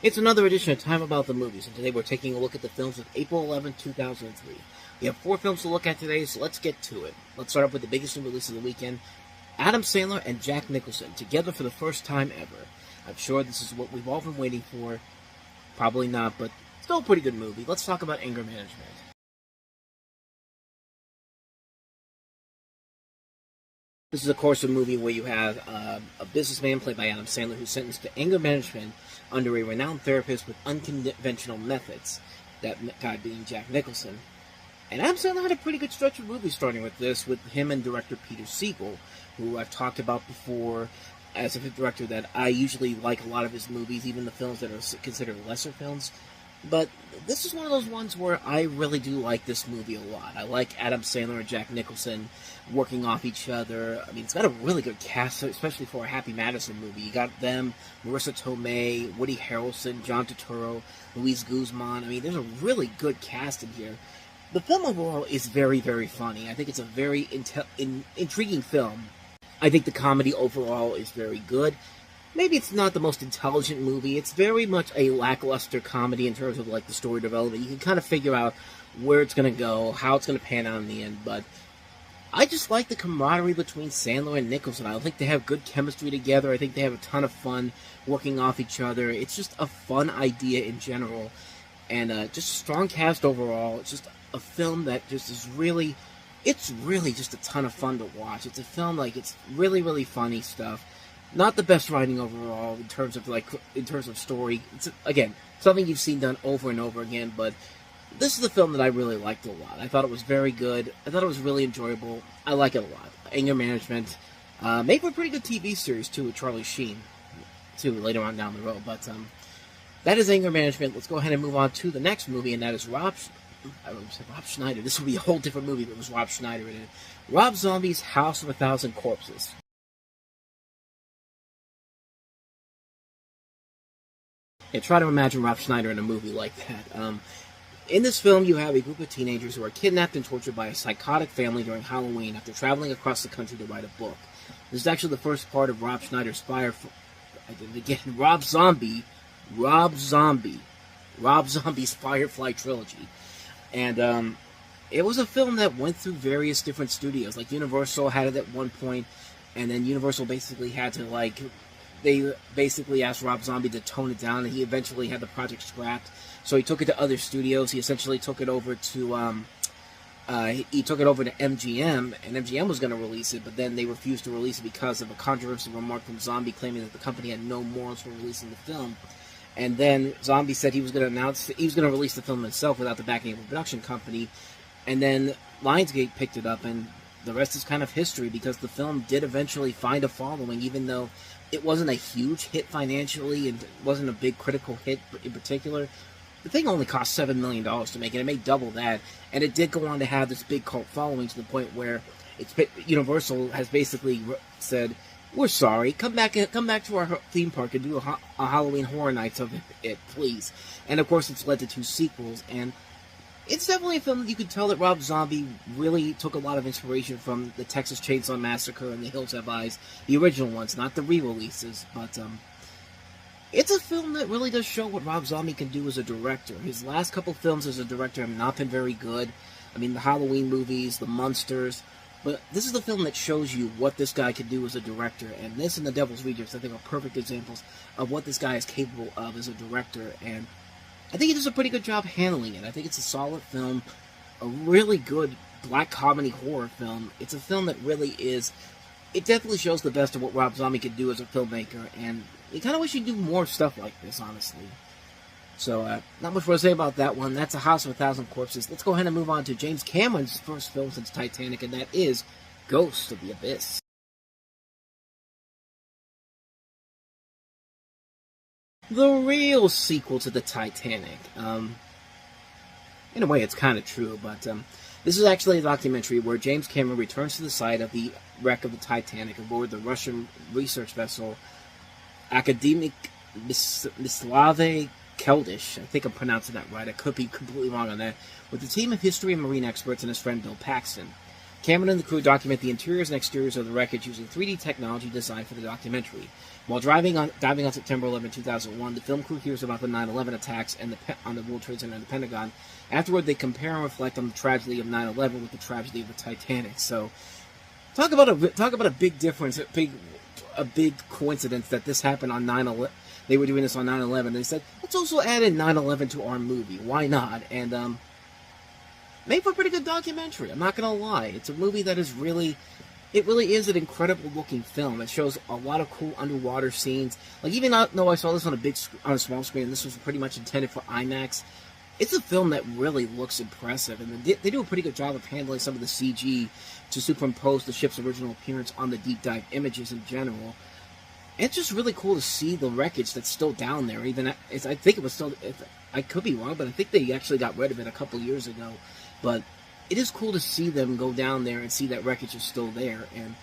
It's another edition of Time About the Movies, and today we're taking a look at the films of April 11, 2003. We have 4 films to look at today, so let's get to it. Let's start off with the biggest new release of the weekend, Adam Sandler and Jack Nicholson, together for the first time ever. I'm sure this is what we've all been waiting for. Probably not, but still a pretty good movie. Let's talk about anger management. This is, of course, a movie where you have a businessman played by Adam Sandler who's sentenced to anger management under a renowned therapist with unconventional methods, that guy being Jack Nicholson. And Adam Sandler had a pretty good stretch of movies starting with this, with him and director Peter Siegel, who I've talked about before as a director that I usually like a lot of his movies, even the films that are considered lesser films. But this is one of those ones where I really do like this movie a lot. I like Adam Sandler and Jack Nicholson working off each other. I mean, it's got a really good cast, especially for a Happy Madison movie. You got them, Marissa Tomei, Woody Harrelson, John Turturro, Luis Guzman. I mean, there's a really good cast in here. The film overall is very, very funny. I think it's a very intriguing film. I think the comedy overall is very good. Maybe it's not the most intelligent movie. It's very much a lackluster comedy in terms of like the story development. You can kind of figure out where it's going to go, how it's going to pan out in the end. But I just like the camaraderie between Sandler and Nicholson. I think they have good chemistry together. I think they have a ton of fun working off each other. It's just a fun idea in general. And just a strong cast overall. It's just a film that just is really... It's really just a ton of fun to watch. It's a film, like, it's really, really funny stuff. Not the best writing overall in terms of story. It's, again, something you've seen done over and over again, but this is a film that I really liked a lot. I thought it was very good. I thought it was really enjoyable. I like it a lot. Anger Management. Made for a pretty good TV series, too, with Charlie Sheen, too, later on down the road. But that is Anger Management. Let's go ahead and move on to the next movie, and that is Rob Schneider. This would be a whole different movie if it was Rob Schneider in it. Rob Zombie's House of a Thousand Corpses. Yeah, try to imagine Rob Schneider in a movie like that. In this film, you have a group of teenagers who are kidnapped and tortured by a psychotic family during Halloween after traveling across the country to write a book. This is actually the first part of Rob Schneider's Rob Zombie's Firefly trilogy. And it was a film that went through various different studios. Like, Universal had it at one point, and then Universal basically had to, like... They basically asked Rob Zombie to tone it down, and he eventually had the project scrapped. So he took it to other studios. He essentially took it over to MGM, and MGM was going to release it, but then they refused to release it because of a controversial remark from Zombie claiming that the company had no morals for releasing the film. And then Zombie said he was going to release the film himself without the backing of a production company. And then Lionsgate picked it up, and the rest is kind of history, because the film did eventually find a following, even though it wasn't a huge hit financially and wasn't a big critical hit in particular. The thing only cost $7 million to make, and it made double that. And it did go on to have this big cult following to the point where Universal has basically said, "We're sorry. Come back to our theme park and do a Halloween Horror Nights of it, please." And of course, it's led to 2 sequels. And it's definitely a film that you could tell that Rob Zombie really took a lot of inspiration from the Texas Chainsaw Massacre and The Hills Have Eyes, the original ones, not the re-releases. But it's a film that really does show what Rob Zombie can do as a director. His last couple films as a director have not been very good. I mean, the Halloween movies, the Munsters. But this is the film that shows you what this guy can do as a director. And this and The Devil's Rejects, I think, are perfect examples of what this guy is capable of as a director. And I think he does a pretty good job handling it. I think it's a solid film, a really good black comedy horror film. It's a film that really is... It definitely shows the best of what Rob Zombie can do as a filmmaker, and I kind of wish he'd do more stuff like this, honestly. So, not much more to say about that one. That's A House of a Thousand Corpses. Let's go ahead and move on to James Cameron's first film since Titanic, and that is Ghost of the Abyss. The real sequel to the Titanic. In a way, it's kind of true, but this is actually a documentary where James Cameron returns to the site of the wreck of the Titanic aboard the Russian research vessel Akademik Mislave Keldysh. I think I'm pronouncing that right. I could be completely wrong on that. With a team of history and marine experts and his friend Bill Paxton. Cameron and the crew document the interiors and exteriors of the wreckage using 3D technology designed for the documentary. While diving on September 11, 2001, the film crew hears about the 9/11 attacks and on the World Trade Center and the Pentagon. Afterward, they compare and reflect on the tragedy of 9/11 with the tragedy of the Titanic. So, talk about a big difference, a big coincidence that this happened on 9/11. They were doing this on 9/11. They said, let's also add in 9/11 to our movie. Why not? And made for a pretty good documentary. I'm not gonna lie. It's a movie that is really is an incredible looking film. It shows a lot of cool underwater scenes. Like, even though I saw this on a small screen, this was pretty much intended for IMAX. It's a film that really looks impressive, and they do a pretty good job of handling some of the CG to superimpose the ship's original appearance on the deep dive images in general. It's just really cool to see the wreckage that's still down there. I think it was still. I could be wrong, but I think they actually got rid of it a couple years ago. But it is cool to see them go down there and see that wreckage is still there, and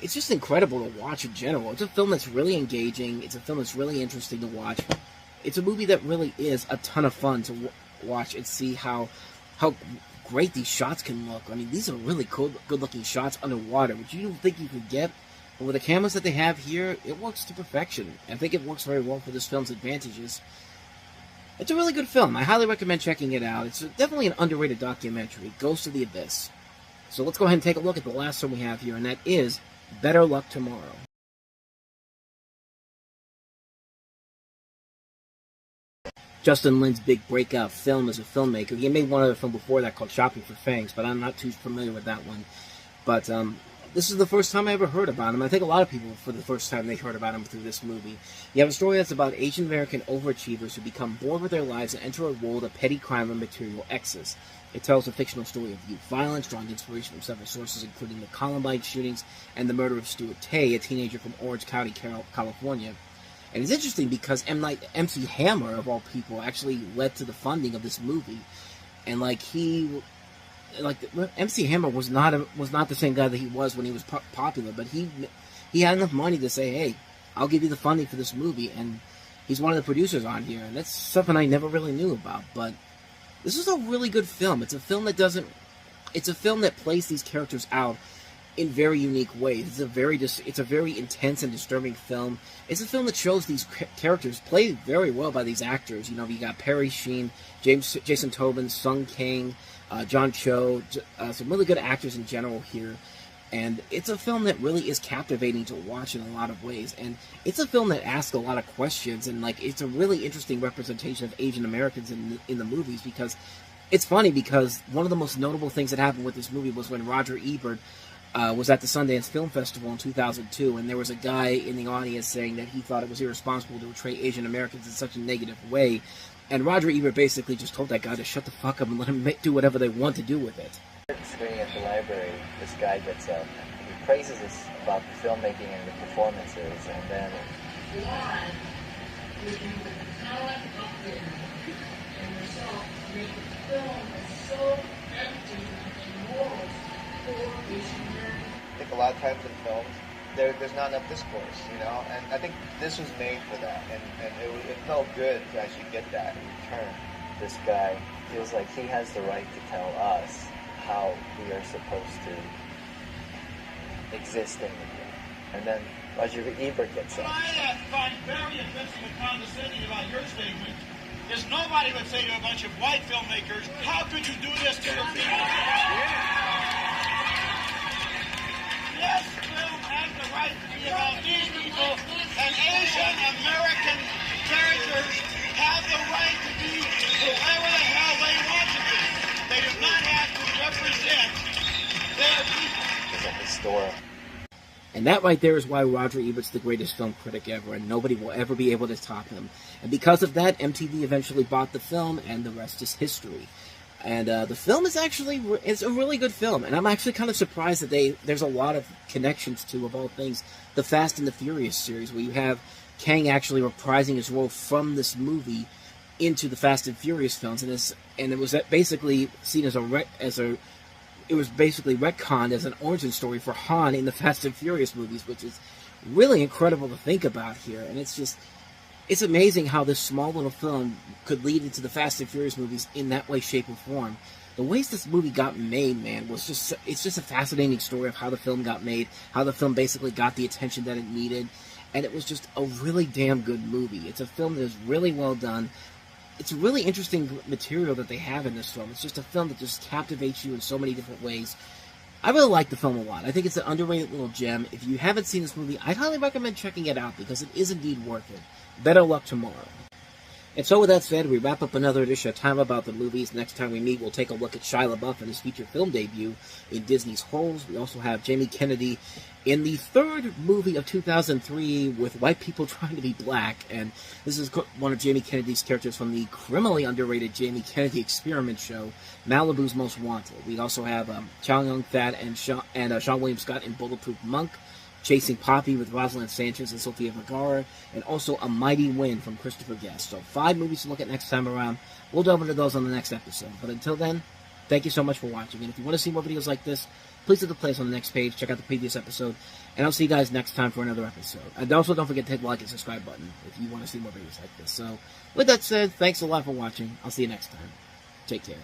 it's just incredible to watch in general. It's a film that's really engaging. It's a film that's really interesting to watch. It's a movie that really is a ton of fun to watch and see how great these shots can look. I mean, these are really cool, good-looking shots underwater, which you don't think you could get. But with the cameras that they have here, it works to perfection. I think it works very well for this film's advantages. It's a really good film. I highly recommend checking it out. It's definitely an underrated documentary. Ghost of the Abyss. So let's go ahead and take a look at the last one we have here, and that is Better Luck Tomorrow. Justin Lin's big breakout film as a filmmaker. He made one other film before that called Shopping for Fangs, but I'm not too familiar with that one. But this is the first time I ever heard about him. I think a lot of people, for the first time, they heard about him through this movie. You have a story that's about Asian American overachievers who become bored with their lives and enter a world of petty crime and material excess. It tells a fictional story of youth violence, drawing inspiration from several sources, including the Columbine shootings and the murder of Stuart Tay, a teenager from Orange County, California. And it's interesting because MC Hammer, of all people, actually led to the funding of this movie. And MC Hammer was not the same guy that he was when he was popular, but he had enough money to say, hey, I'll give you the funding for this movie, and he's one of the producers on here, and that's something I never really knew about. But this is a really good film. It's a film that plays these characters out in very unique ways. It's a very intense and disturbing film. It's a film that shows these characters played very well by these actors. You know, you got Perry Sheen, Jason Tobin, Sung Kang, John Cho, some really good actors in general here. And it's a film that really is captivating to watch in a lot of ways. And it's a film that asks a lot of questions, and it's a really interesting representation of Asian Americans in the movies, because it's funny because one of the most notable things that happened with this movie was when Roger Ebert was at the Sundance Film Festival in 2002, and there was a guy in the audience saying that he thought it was irresponsible to portray Asian Americans in such a negative way. And Roger Ebert basically just told that guy to shut the fuck up and let him do whatever they want to do with it. Screening at the library, this guy gets up. He praises us about the filmmaking and the performances, and then I think a lot of times in films, there's not enough discourse, you know, and I think this was made for that, and it felt good to actually get that in return. This guy feels like he has the right to tell us how we are supposed to exist in the world. And then Roger Ebert gets up. What I find very offensive and condescending about your statement is nobody would say to a bunch of white filmmakers, how could you do this to your people? Yes, film has the right to be about these people, and Asian American characters have the right to be whoever the hell they want to be. They do not have to represent their people. It's a historic. And that right there is why Roger Ebert's the greatest film critic ever, and nobody will ever be able to top him. And because of that, MTV eventually bought the film, and the rest is history. And the film is it's a really good film, and I'm actually kind of surprised that there's a lot of connections to, of all things, the Fast and the Furious series, where you have Kang actually reprising his role from this movie into the Fast and Furious films, and it was basically seen as it was basically retconned as an origin story for Han in the Fast and Furious movies, which is really incredible to think about here. And it's amazing how this small little film could lead into the Fast and Furious movies in that way, shape, or form. the ways this movie got made, man, was it's just a fascinating story of how the film got made, how the film basically got the attention that it needed, and it was just a really damn good movie. It's a film that is really well done. It's a really interesting material that they have in this film. It's just a film that just captivates you in so many different ways. I really like the film a lot. I think it's an underrated little gem. If you haven't seen this movie, I'd highly recommend checking it out because it is indeed worth it. Better luck tomorrow. And so with that said, we wrap up another edition of Time About the Movies. Next time we meet, we'll take a look at Shia LaBeouf and his feature film debut in Disney's Holes. We also have Jamie Kennedy in the third movie of 2003 with white people trying to be black. And this is one of Jamie Kennedy's characters from the criminally underrated Jamie Kennedy experiment show, Malibu's Most Wanted. We also have Chow Yun-fat and Sean William Scott in Bulletproof Monk, Chasing Poppy with Rosalind Sanchez and Sofia Vergara, and also A Mighty Wind from Christopher Guest. So 5 movies to look at next time around. We'll delve into those on the next episode. But until then, thank you so much for watching. And if you want to see more videos like this, please hit the playlist on the next page. Check out the previous episode. And I'll see you guys next time for another episode. And also don't forget to hit the like and subscribe button if you want to see more videos like this. So with that said, thanks a lot for watching. I'll see you next time. Take care.